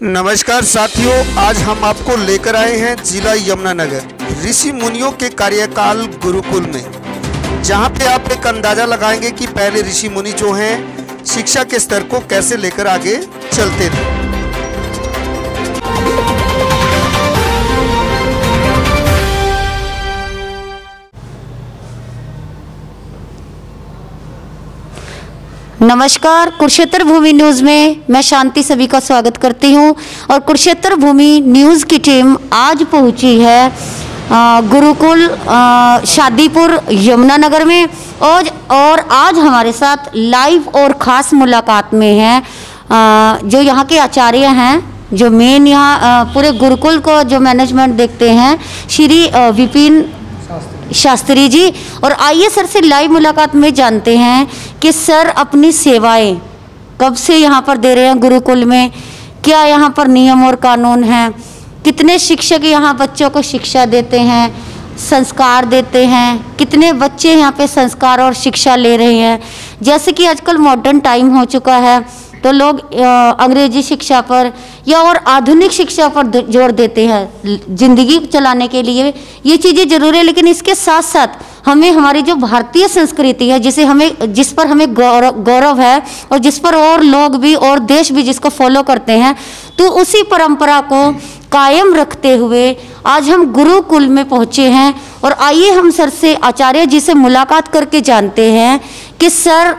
नमस्कार साथियों, आज हम आपको लेकर आए हैं जिला यमुनानगर ऋषि मुनियों के कार्यकाल गुरुकुल में, जहां पे आप एक अंदाजा लगाएंगे कि पहले ऋषि मुनि जो हैं शिक्षा के स्तर को कैसे लेकर आगे चलते थे। नमस्कार, कुरुक्षेत्र भूमि न्यूज़ में मैं शांति सभी का स्वागत करती हूं। और कुरुक्षेत्र भूमि न्यूज़ की टीम आज पहुंची है गुरुकुल शादीपुर यमुनानगर में और आज हमारे साथ लाइव और ख़ास मुलाकात में हैं जो यहाँ के आचार्य हैं, जो मेन यहाँ पूरे गुरुकुल को जो मैनेजमेंट देखते हैं, श्री विपिन शास्त्री जी। और आइए सर से लाइव मुलाकात में जानते हैं कि सर अपनी सेवाएं कब से यहाँ पर दे रहे हैं गुरुकुल में, क्या यहाँ पर नियम और कानून हैं, कितने शिक्षक यहाँ बच्चों को शिक्षा देते हैं, संस्कार देते हैं, कितने बच्चे यहाँ पे संस्कार और शिक्षा ले रहे हैं। जैसे कि आजकल मॉडर्न टाइम हो चुका है तो लोग अंग्रेजी शिक्षा पर या और आधुनिक शिक्षा पर जोर देते हैं ज़िंदगी चलाने के लिए। ये चीज़ें ज़रूर है, लेकिन इसके साथ साथ हमें हमारी जो भारतीय संस्कृति है जिस पर हमें गौरव है और जिस पर और लोग भी और देश भी जिसको फॉलो करते हैं, तो उसी परंपरा को कायम रखते हुए आज हम गुरुकुल में पहुँचे हैं। और आइए हम सर से, आचार्य जी से मुलाकात करके जानते हैं कि सर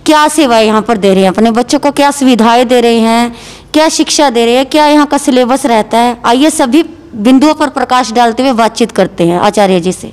क्या सेवाएं यहाँ पर दे रहे हैं, अपने बच्चों को क्या सुविधाएं दे रहे हैं, क्या शिक्षा दे रहे हैं, क्या यहाँ का सिलेबस रहता है। आइए सभी बिंदुओं पर प्रकाश डालते हुए बातचीत करते हैं आचार्य जी से।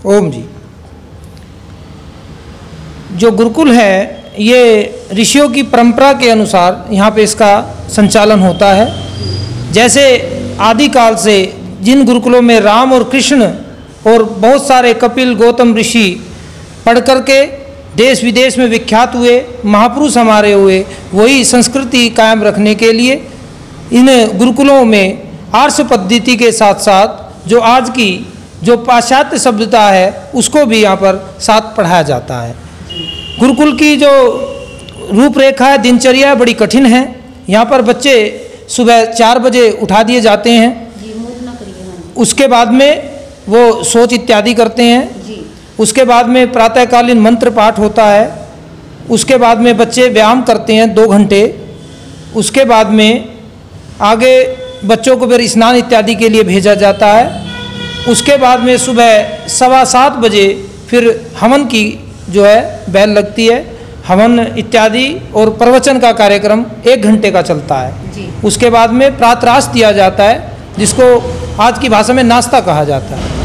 ओम जी। जो गुरुकुल है ये ऋषियों की परंपरा के अनुसार यहाँ पे इसका संचालन होता है। जैसे आदिकाल से जिन गुरुकुलों में राम और कृष्ण और बहुत सारे कपिल गौतम ऋषि पढ़ करके देश विदेश में विख्यात हुए, महापुरुष हमारे हुए, वही संस्कृति कायम रखने के लिए इन गुरुकुलों में आर्ष पद्धति के साथ साथ जो आज की जो पाश्चात्य सभ्यता है उसको भी यहाँ पर साथ पढ़ाया जाता है। गुरुकुल की जो रूपरेखा है, दिनचर्या बड़ी कठिन है। यहाँ पर बच्चे सुबह 4 बजे उठा दिए जाते हैं, उसके बाद में वो शौच इत्यादि करते हैं, उसके बाद में प्रातःकालीन मंत्र पाठ होता है, उसके बाद में बच्चे व्यायाम करते हैं 2 घंटे, उसके बाद में आगे बच्चों को फिर स्नान इत्यादि के लिए भेजा जाता है। उसके बाद में सुबह 7:15 बजे फिर हवन की जो है बेल लगती है, हवन इत्यादि और प्रवचन का कार्यक्रम 1 घंटे का चलता है। उसके बाद में प्रातराश दिया जाता है, जिसको आज की भाषा में नाश्ता कहा जाता है।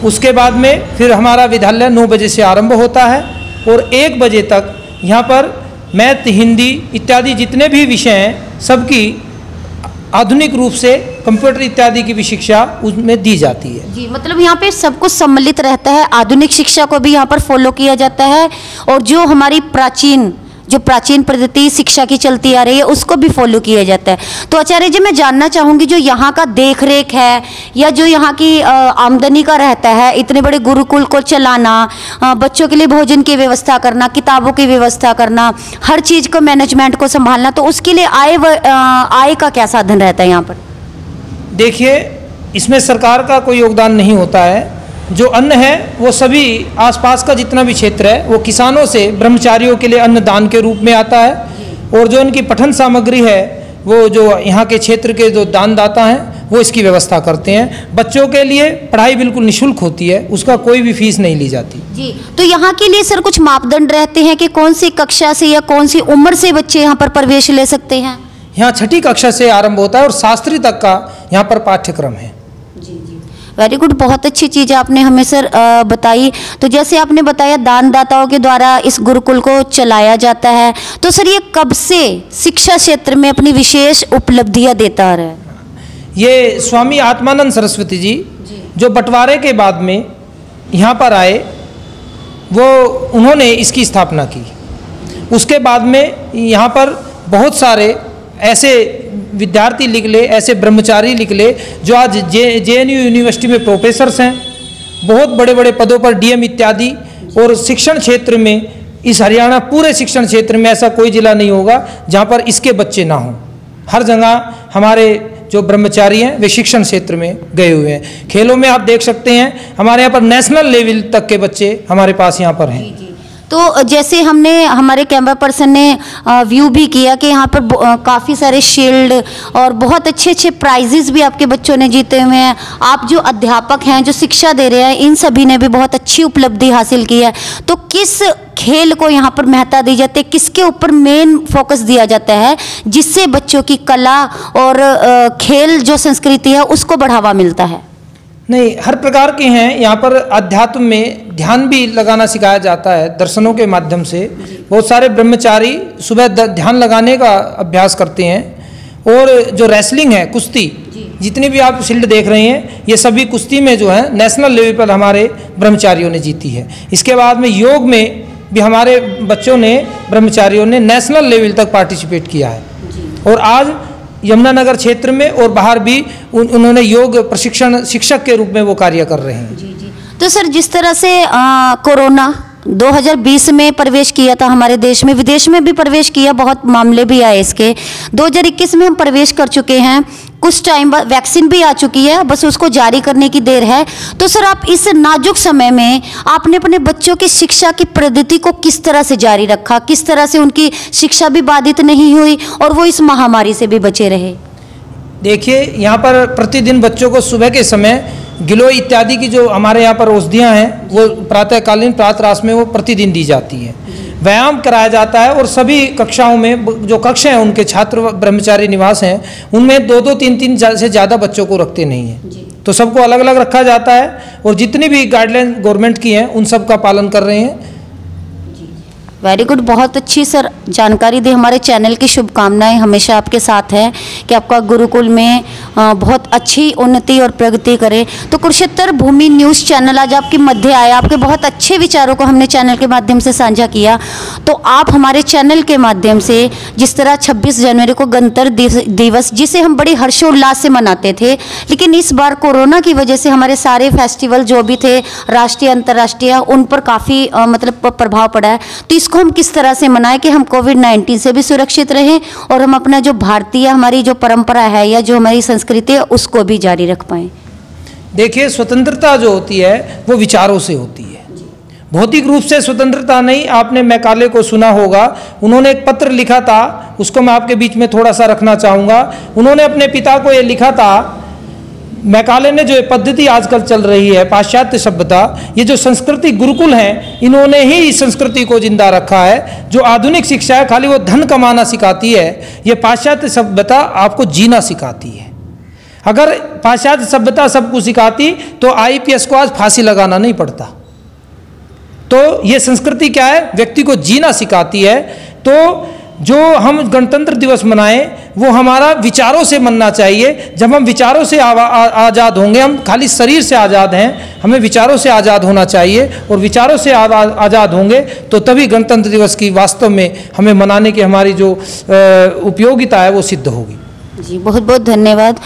उसके बाद में फिर हमारा विद्यालय 9 बजे से आरंभ होता है और 1 बजे तक यहाँ पर मैथ, हिंदी इत्यादि जितने भी विषय हैं सबकी आधुनिक रूप से कंप्यूटर इत्यादि की भी शिक्षा उसमें दी जाती है। जी, मतलब यहाँ पे सब कुछ सम्मिलित रहता है, आधुनिक शिक्षा को भी यहाँ पर फॉलो किया जाता है और जो हमारी प्राचीन पद्धति शिक्षा की चलती आ रही है उसको भी फॉलो किया जाता है। तो आचार्य जी, मैं जानना चाहूँगी जो यहाँ का देख रेख है या जो यहाँ की आमदनी का रहता है, इतने बड़े गुरुकुल को चलाना, बच्चों के लिए भोजन की व्यवस्था करना, किताबों की व्यवस्था करना, हर चीज़ को मैनेजमेंट को संभालना, तो उसके लिए आय का क्या साधन रहता है यहाँ पर? देखिए, इसमें सरकार का कोई योगदान नहीं होता है। जो अन्न है वो सभी आसपास का जितना भी क्षेत्र है वो किसानों से ब्रह्मचारियों के लिए अन्न दान के रूप में आता है। और जो उनकी पठन सामग्री है वो जो यहाँ के क्षेत्र के जो दानदाता हैं वो इसकी व्यवस्था करते हैं। बच्चों के लिए पढ़ाई बिल्कुल निःशुल्क होती है, उसका कोई भी फीस नहीं ली जाती। जी, तो यहाँ के लिए सर कुछ मापदंड रहते हैं कि कौन सी कक्षा से या कौन सी उम्र से बच्चे यहाँ पर प्रवेश ले सकते हैं? यहाँ 6ठी कक्षा से आरंभ होता है और शास्त्री तक का यहाँ पर पाठ्यक्रम है। वेरी गुड, बहुत अच्छी चीज़ आपने हमें सर बताई। तो जैसे आपने बताया दानदाताओं के द्वारा इस गुरुकुल को चलाया जाता है, तो सर ये कब से शिक्षा क्षेत्र में अपनी विशेष उपलब्धियां देता रहा है? ये स्वामी आत्मानंद सरस्वती जी जो बंटवारे के बाद में यहाँ पर आए, वो उन्होंने इसकी स्थापना की। उसके बाद में यहाँ पर बहुत सारे ऐसे विद्यार्थी निकले, ऐसे ब्रह्मचारी निकले जो आज JNU यूनिवर्सिटी में प्रोफेसर्स हैं, बहुत बड़े बड़े पदों पर DM इत्यादि। और शिक्षण क्षेत्र में इस हरियाणा पूरे शिक्षण क्षेत्र में ऐसा कोई जिला नहीं होगा जहाँ पर इसके बच्चे ना हों। हर जगह हमारे जो ब्रह्मचारी हैं वे शिक्षण क्षेत्र में गए हुए हैं। खेलों में आप देख सकते हैं हमारे यहाँ पर नेशनल लेवल तक के बच्चे हमारे पास यहाँ पर हैं। तो जैसे हमने हमारे कैमरा पर्सन ने व्यू भी किया कि यहाँ पर काफ़ी सारे शील्ड और बहुत अच्छे अच्छे प्राइजेस भी आपके बच्चों ने जीते हुए हैं। आप जो अध्यापक हैं, जो शिक्षा दे रहे हैं, इन सभी ने भी बहुत अच्छी उपलब्धि हासिल की है। तो किस खेल को यहाँ पर महत्ता दी जाती है, किसके ऊपर मेन फोकस दिया जाता है जिससे बच्चों की कला और खेल जो संस्कृति है उसको बढ़ावा मिलता है? नहीं, हर प्रकार के हैं। यहाँ पर अध्यात्म में ध्यान भी लगाना सिखाया जाता है दर्शनों के माध्यम से। बहुत सारे ब्रह्मचारी सुबह ध्यान लगाने का अभ्यास करते हैं। और जो रेसलिंग है, कुश्ती, जितनी भी आप शील्ड देख रहे हैं ये सभी कुश्ती में जो है नेशनल लेवल पर हमारे ब्रह्मचारियों ने जीती है। इसके बाद में योग में भी हमारे बच्चों ने, ब्रह्मचारियों ने नेशनल लेवल तक पार्टिसिपेट किया है। और आज यमुनानगर क्षेत्र में और बाहर भी उन्होंने योग प्रशिक्षण शिक्षक के रूप में वो कार्य कर रहे हैं। जी। तो सर, जिस तरह से कोरोना 2020 में प्रवेश किया था हमारे देश में, विदेश में भी प्रवेश किया, बहुत मामले भी आए इसके। 2021 में हम प्रवेश कर चुके हैं, कुछ टाइम बाद वैक्सीन भी आ चुकी है, बस उसको जारी करने की देर है। तो सर, आप इस नाजुक समय में आपने अपने बच्चों की शिक्षा की पद्धति को किस तरह से जारी रखा, किस तरह से उनकी शिक्षा भी बाधित नहीं हुई और वो इस महामारी से भी बचे रहे? देखिए, यहाँ पर प्रतिदिन बच्चों को सुबह के समय गिलोय इत्यादि की जो हमारे यहाँ पर औषधियाँ हैं वो प्रातःकालीन प्रातराश में वो प्रतिदिन दी जाती हैं। व्यायाम कराया जाता है और सभी कक्षाओं में जो कक्षा हैं उनके छात्र ब्रह्मचारी निवास हैं उनमें 2-2, 3-3 से ज़्यादा बच्चों को रखते नहीं हैं। तो सबको अलग अलग रखा जाता है और जितनी भी गाइडलाइन गवर्नमेंट की हैं उन सब का पालन कर रहे हैं। वेरी गुड, बहुत अच्छी सर जानकारी दी। हमारे चैनल की शुभकामनाएं हमेशा आपके साथ है कि आपका गुरुकुल में बहुत अच्छी उन्नति और प्रगति करे। तो कुरुक्षेत्र भूमि न्यूज़ चैनल आज आपके मध्य आया, आपके बहुत अच्छे विचारों को हमने चैनल के माध्यम से साझा किया। तो आप हमारे चैनल के माध्यम से जिस तरह 26 जनवरी को गणतंत्र दिवस, जिसे हम बड़ी हर्षोल्लास से मनाते थे, लेकिन इस बार कोरोना की वजह से हमारे सारे फेस्टिवल जो भी थे राष्ट्रीय अंतर्राष्ट्रीय, उन पर काफ़ी मतलब प्रभाव पड़ा है। तो इसको हम किस तरह से मनाएं कि हम कोविड-19 से भी सुरक्षित रहें और हम अपना जो भारतीय हमारी जो परंपरा है या जो हमारी संस्कृति है उसको भी जारी रख पाएं? देखिए, स्वतंत्रता जो होती है वो विचारों से होती है, भौतिक रूप से स्वतंत्रता नहीं। आपने मैकाले को सुना होगा, उन्होंने एक पत्र लिखा था, उसको मैं आपके बीच में थोड़ा सा रखना चाहूँगा। उन्होंने अपने पिता को ये लिखा था, मैकाले ने जो पद्धति आजकल चल रही है पाश्चात्य सभ्यता, ये जो संस्कृति गुरुकुल हैं, इन्होंने ही इस संस्कृति को जिंदा रखा है। जो आधुनिक शिक्षा है खाली वो धन कमाना सिखाती है, ये पाश्चात्य सभ्यता आपको जीना सिखाती है। अगर पाश्चात्य सभ्यता सबको सिखाती तो IPS को आज फांसी लगाना नहीं पड़ता। तो ये संस्कृति क्या है, व्यक्ति को जीना सिखाती है। तो जो हम गणतंत्र दिवस मनाएं वो हमारा विचारों से मनना चाहिए। जब हम विचारों से आज़ाद होंगे, हम खाली शरीर से आज़ाद हैं, हमें विचारों से आज़ाद होना चाहिए और विचारों से आज़ाद होंगे तो तभी गणतंत्र दिवस की वास्तव में हमें मनाने की हमारी जो उपयोगिता है वो सिद्ध होगी। जी, बहुत बहुत धन्यवाद।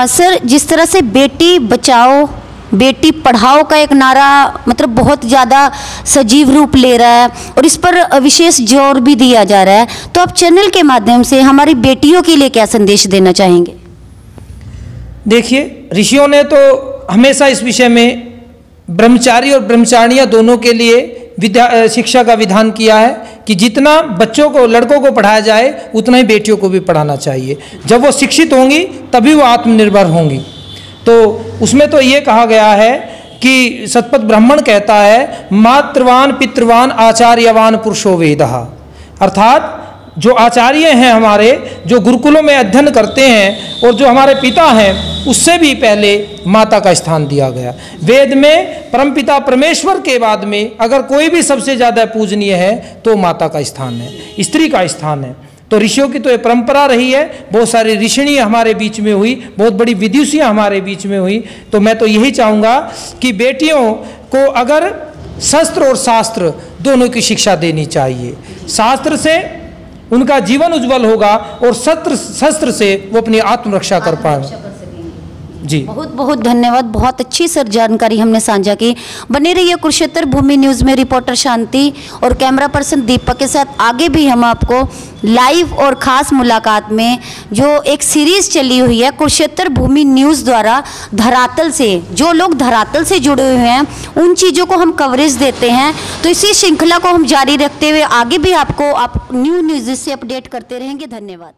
सर, जिस तरह से बेटी बचाओ बेटी पढ़ाओ का एक नारा मतलब बहुत ज़्यादा सजीव रूप ले रहा है और इस पर विशेष जोर भी दिया जा रहा है, तो आप चैनल के माध्यम से हमारी बेटियों के लिए क्या संदेश देना चाहेंगे? देखिए, ऋषियों ने तो हमेशा इस विषय में ब्रह्मचारी और ब्रह्मचारियाँ दोनों के लिए शिक्षा का विधान किया है कि जितना बच्चों को, लड़कों को पढ़ाया जाए उतना ही बेटियों को भी पढ़ाना चाहिए। जब वो शिक्षित होंगी तभी वो आत्मनिर्भर होंगी। तो उसमें तो ये कहा गया है कि सतपथ ब्राह्मण कहता है, मातृवान पितृवान आचार्यवान पुरुषो वेदः, अर्थात जो आचार्य हैं हमारे, जो गुरुकुलों में अध्ययन करते हैं और जो हमारे पिता हैं, उससे भी पहले माता का स्थान दिया गया। वेद में परमपिता परमेश्वर के बाद में अगर कोई भी सबसे ज़्यादा पूजनीय है तो माता का स्थान है, स्त्री का स्थान है। तो ऋषियों की तो ये परंपरा रही है, बहुत सारी ऋषिणियाँ हमारे बीच में हुई, बहुत बड़ी विदुषियाँ हमारे बीच में हुई। तो मैं तो यही चाहूँगा कि बेटियों को अगर शस्त्र और शास्त्र दोनों की शिक्षा देनी चाहिए। शास्त्र से उनका जीवन उज्जवल होगा और शस्त्र से वो अपनी आत्मरक्षा कर पाएंगे। जी बहुत बहुत धन्यवाद, बहुत अच्छी सर जानकारी हमने साझा की। बने रहिए कुरुक्षेत्र भूमि न्यूज़ में रिपोर्टर शांति और कैमरा पर्सन दीपक के साथ। आगे भी हम आपको लाइव और ख़ास मुलाकात में जो एक सीरीज़ चली हुई है कुरुक्षेत्र भूमि न्यूज़ द्वारा धरातल से, जो लोग धरातल से जुड़े हुए हैं उन चीज़ों को हम कवरेज देते हैं। तो इसी श्रृंखला को हम जारी रखते हुए आगे भी आपको न्यू न्यूज़ से अपडेट करते रहेंगे। धन्यवाद।